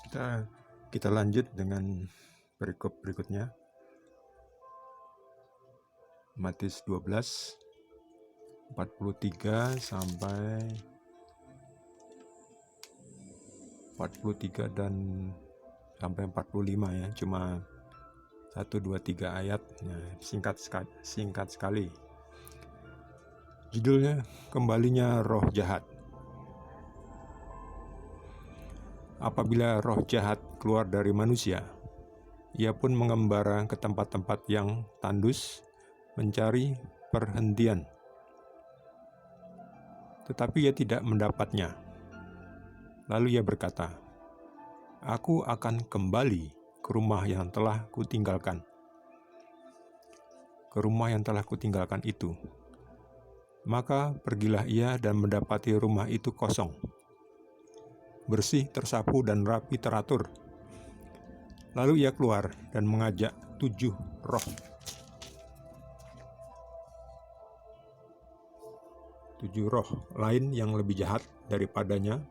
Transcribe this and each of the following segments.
Kita lanjut dengan perikop berikutnya. Matius 12 43 sampai 43 dan sampai 45 ya. Cuma 1 2 3 ayat. Nah, singkat sekali. Judulnya Kembalinya Roh Jahat. Apabila roh jahat keluar dari manusia, ia pun mengembara ke tempat-tempat yang tandus mencari perhentian. Tetapi ia tidak mendapatnya. Lalu ia berkata, "Aku akan kembali ke rumah yang telah kutinggalkan." Ke rumah yang telah kutinggalkan itu. Maka pergilah ia dan mendapati rumah itu kosong, bersih, tersapu, dan rapi teratur. Lalu ia keluar dan mengajak 7 roh lain yang lebih jahat daripadanya,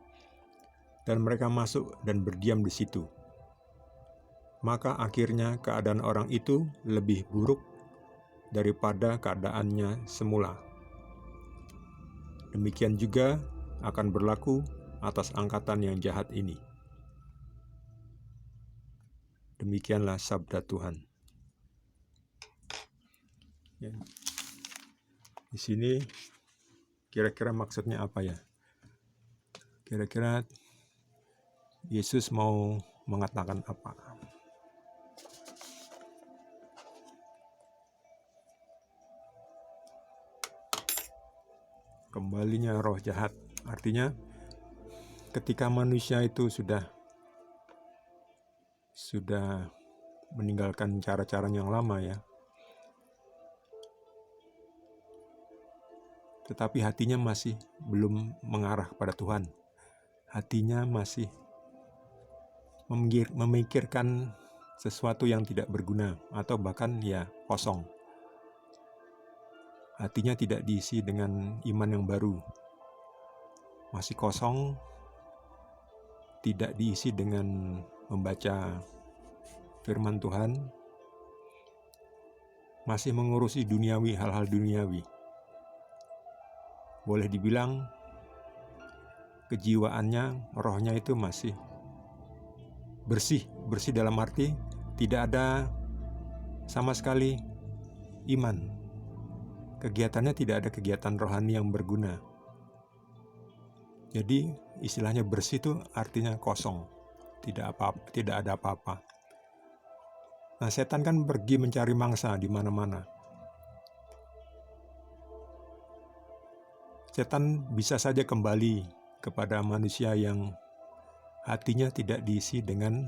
dan mereka masuk dan berdiam di situ. Maka akhirnya keadaan orang itu lebih buruk daripada keadaannya semula. Demikian juga akan berlaku atas angkatan yang jahat ini. Demikianlah sabda Tuhan. Ya. Di sini kira-kira maksudnya apa ya? Kira-kira Yesus mau mengatakan apa? Kembalinya roh jahat. Artinya ketika manusia itu sudah meninggalkan cara-cara yang lama ya, tetapi hatinya masih belum mengarah kepada Tuhan. Hatinya masih memikirkan sesuatu yang tidak berguna atau bahkan ya kosong. Hatinya tidak diisi dengan iman yang baru. Masih kosong, tidak diisi dengan membaca firman Tuhan, masih mengurusi duniawi, hal-hal duniawi. Boleh dibilang kejiwaannya, rohnya itu masih bersih dalam arti tidak ada sama sekali iman. Kegiatannya tidak ada kegiatan rohani yang berguna. Jadi istilahnya bersih itu artinya kosong, tidak ada apa-apa. Nah, setan kan pergi mencari mangsa di mana-mana. Setan bisa saja kembali kepada manusia yang hatinya tidak diisi dengan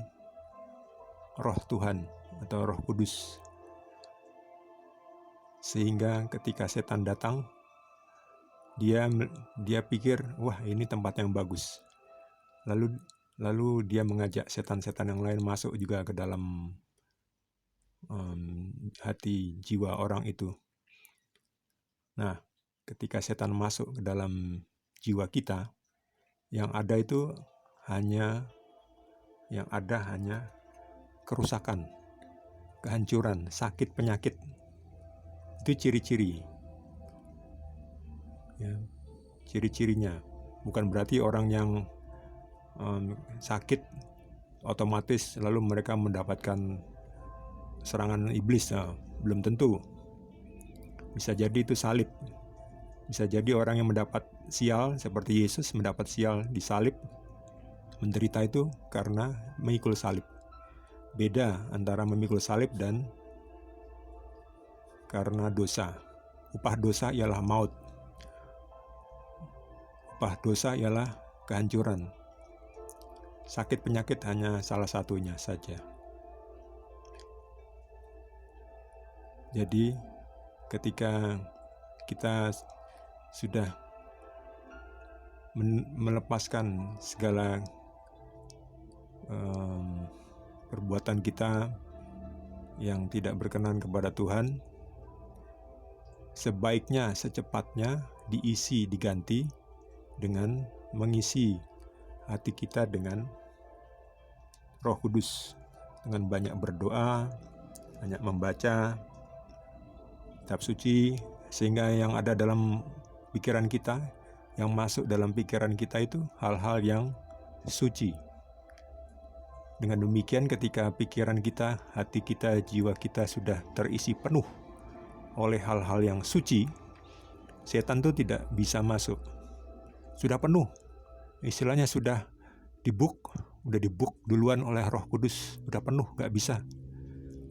roh Tuhan atau Roh Kudus. Sehingga ketika setan datang, dia pikir, wah ini tempat yang bagus. Lalu dia mengajak setan-setan yang lain masuk juga ke dalam hati jiwa orang itu. Nah, ketika setan masuk ke dalam jiwa kita, yang ada hanya kerusakan, kehancuran, sakit, penyakit. Itu ciri-ciri. Ya, ciri-cirinya. Bukan berarti orang yang sakit otomatis lalu mereka mendapatkan serangan iblis. Nah, belum tentu. Bisa jadi itu salib. Bisa jadi orang yang mendapat sial seperti Yesus mendapat sial di salib, menderita itu karena memikul salib. Beda antara memikul salib dan karena dosa. Upah dosa ialah maut. Upah dosa ialah kehancuran. Sakit penyakit hanya salah satunya saja. Jadi ketika kita sudah melepaskan segala perbuatan kita yang tidak berkenan kepada Tuhan, sebaiknya secepatnya diganti dengan mengisi hati kita dengan Roh Kudus dengan banyak berdoa, banyak membaca kitab suci, sehingga yang ada dalam pikiran kita, yang masuk dalam pikiran kita itu hal-hal yang suci. Dengan demikian ketika pikiran kita, hati kita, jiwa kita sudah terisi penuh oleh hal-hal yang suci, setan itu tidak bisa masuk. Sudah penuh, istilahnya sudah dibuk duluan oleh Roh Kudus, udah penuh, gak bisa.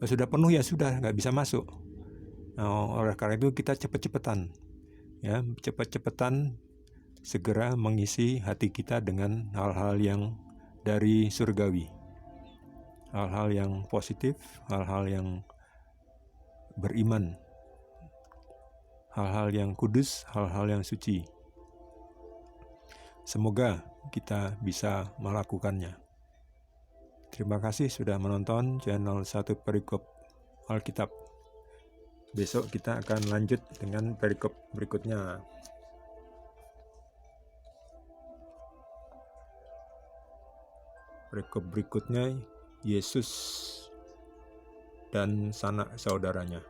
Kalau sudah penuh ya sudah, gak bisa masuk. Nah, oleh karena itu kita cepet-cepetan segera mengisi hati kita dengan hal-hal yang dari surgawi, hal-hal yang positif, hal-hal yang beriman, hal-hal yang kudus, hal-hal yang suci. Semoga kita bisa melakukannya. Terima kasih sudah menonton channel 1 Perikop Alkitab. Besok kita akan lanjut dengan perikop berikutnya. Perikop berikutnya, Yesus dan sanak saudaranya.